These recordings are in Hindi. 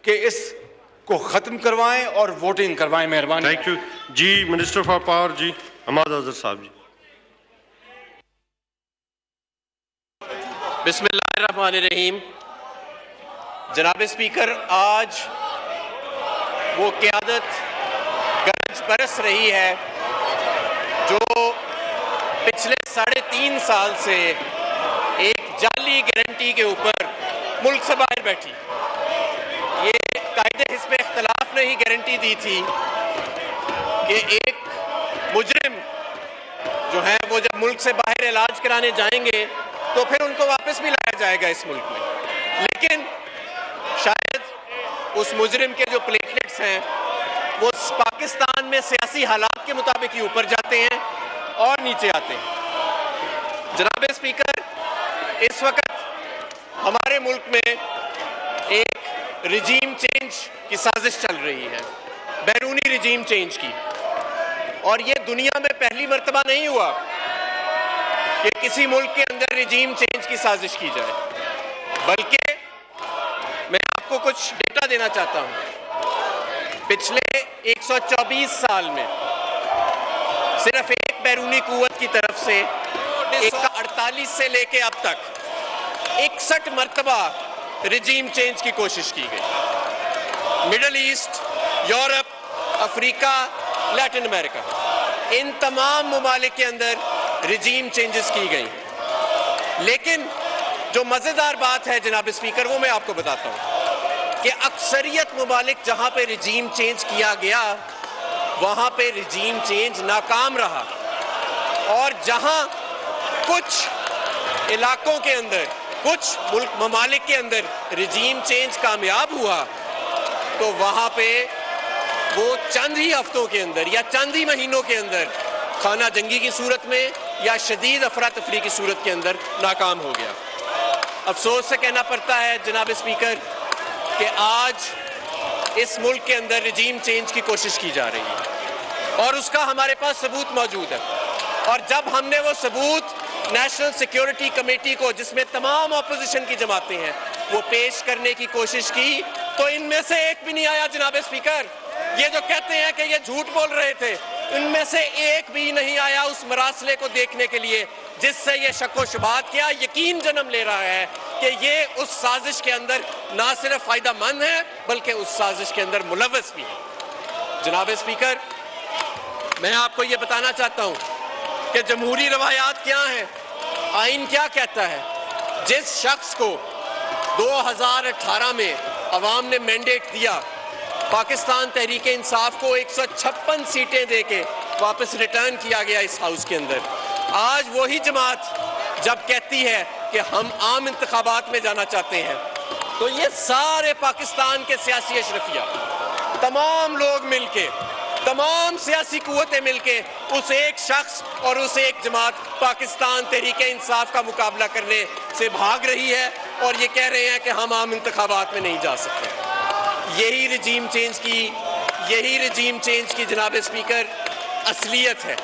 कि इस को खत्म करवाएं और वोटिंग करवाएं। मेहरबानी। Thank you ji. Minister for power ji Hammad Azhar साहब जी। बिस्मिल्लाहिर्रहमानिर्रहीम। जनाब स्पीकर, आज वो क़यादत गरज बरस रही है जो पिछले 3.5 साल से एक जाली गारंटी के ऊपर मुल्क से बाहर बैठी। ये कायदे हिस्ब इख्तलाफ ने ही गारंटी दी थी कि एक मुजरिम जो है वो जब मुल्क से बाहर इलाज कराने जाएंगे तो फिर उनको वापस भी लाया जाएगा इस मुल्क में। लेकिन शायद उस मुजरिम के जो प्लेटलेट्स हैं वो पाकिस्तान में सियासी हालात के मुताबिक ही ऊपर जाते हैं और नीचे आते हैं। जनाब स्पीकर, इस वक्त हमारे मुल्क में एक रिजीम चेंज की साजिश चल रही है, बैरूनी रिजीम चेंज की, और ये दुनिया में पहली मर्तबा नहीं हुआ कि किसी मुल्क के अंदर रिजीम चेंज की साजिश की जाए। बल्कि मैं आपको कुछ डेटा देना चाहता हूं। पिछले 124 साल में सिर्फ एक बैरूनी कुव्वत की तरफ से 1948 से लेके अब तक 61 मरतबा रिजीम चेंज की कोशिश की गई। Middle East, Europe, Africa, Latin America, इन तमाम ममालिक के अंदर रिजीम चेंजेस की गई। लेकिन जो मज़ेदार बात है जनाब स्पीकर, वो मैं आपको बताता हूँ कि अक्सरियत ममालिक जहाँ पे रिजीम चेंज किया गया वहाँ पे रिजीम चेंज नाकाम रहा, और जहाँ कुछ इलाकों के अंदर, कुछ मुल्क ममालिक के अंदर रिजीम चेंज कामयाब हुआ तो वहाँ पे वो चंद ही हफ्तों के अंदर या चंद ही महीनों के अंदर खाना जंगी की सूरत में या शदीद अफरा तफरी की सूरत के अंदर नाकाम हो गया। अफसोस से कहना पड़ता है जनाब स्पीकर कि आज इस मुल्क के अंदर रिजीम चेंज की कोशिश की जा रही है और उसका हमारे पास सबूत मौजूद है। और जब हमने वो सबूत नेशनल सिक्योरिटी कमेटी को, जिसमें तमाम अपोजिशन की जमातें हैं, वो पेश करने की कोशिश की तो इनमें से एक भी नहीं आया जनाब स्पीकर। ये जो कहते हैं कि ये झूठ बोल रहे थे, इनमें से एक भी नहीं आया उस मरासले को देखने के लिए जिससे ये शक शुबात क्या यकीन जन्म ले रहा है कि ये उस साजिश के अंदर ना सिर्फ फायदामंद है बल्कि उस साजिश के अंदर मुलव्वस भी है। जनाब स्पीकर, मैं आपको ये बताना चाहता हूँ कि जमहूरी रवायात क्या हैं, आइन क्या कहता है। जिस शख्स को 2018 में अवाम ने मैंडेट दिया, पाकिस्तान तहरीक इंसाफ को 156 सीटें देके वापस रिटर्न किया गया इस हाउस के अंदर, आज वही जमात जब कहती है कि हम आम इंतखाबात में जाना चाहते हैं तो ये सारे पाकिस्तान के सियासी अशरफिया, तमाम लोग मिलके, तमाम सियासी कुव्वतें मिलके उस एक शख्स और उस एक जमात पाकिस्तान तहरीक इंसाफ का मुकाबला करने से भाग रही है और ये कह रहे हैं कि हम आम इंतखाबात में नहीं जा सकते। यही रिजीम चेंज की जनाब स्पीकर असलियत है।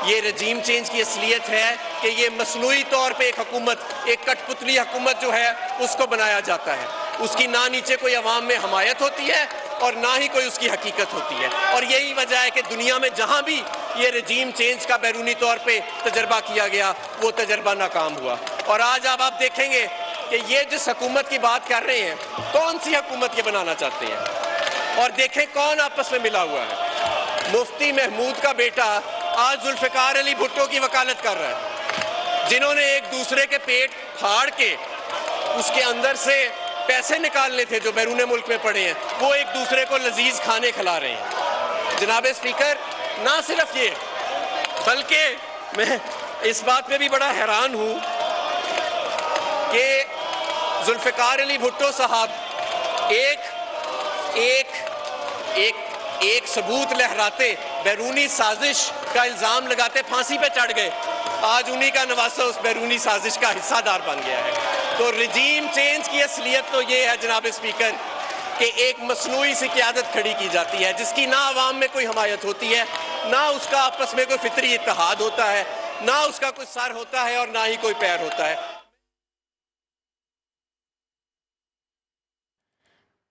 ये रिजीम चेंज की असलियत है कि ये मसनूई तौर पे एक हुकूमत, एक कठपुतली हुकूमत जो है उसको बनाया जाता है। उसकी ना नीचे कोई अवाम में हमायत होती है और ना ही कोई उसकी हकीकत होती है। और यही वजह है कि दुनिया में जहाँ भी ये रिजीम चेंज का बैरूनी तौर पे तजर्बा किया गया वो तजर्बा नाकाम हुआ। और आज आप देखेंगे कि ये जिस हुकूमत की बात कर रहे हैं, कौन सी हुकूमत ये बनाना चाहते हैं, और देखें कौन आपस में मिला हुआ है। मुफ्ती महमूद का बेटा आज जुल्फिकार अली भुट्टो की वकालत कर रहा है, जिन्होंने एक दूसरे के पेट फाड़ के उसके अंदर से पैसे निकालने थे जो बैरून मुल्क में पड़े हैं, वो एक दूसरे को लजीज खाने खिला रहे हैं। जनाब स्पीकर, ना सिर्फ ये बल्कि मैं इस बात पे भी बड़ा हैरान हूँ कि जुल्फिकार अली भुट्टो साहब एक सबूत लहराते, बैरूनी साजिश का इल्ज़ाम लगाते फांसी पे चढ़ गए। आज उन्हीं का नवासा उस बैरूनी साजिश का हिस्सादार बन गया है। तो रिजीम चेंज की असलियत तो ये है जनाब स्पीकर कि एक मसनूई सी क़यादत खड़ी की जाती है जिसकी ना अवाम में कोई हमायत होती है, ना उसका आपस में कोई फितरी इत्तेहाद होता है, ना उसका कोई सर होता है और ना ही कोई पैर होता है।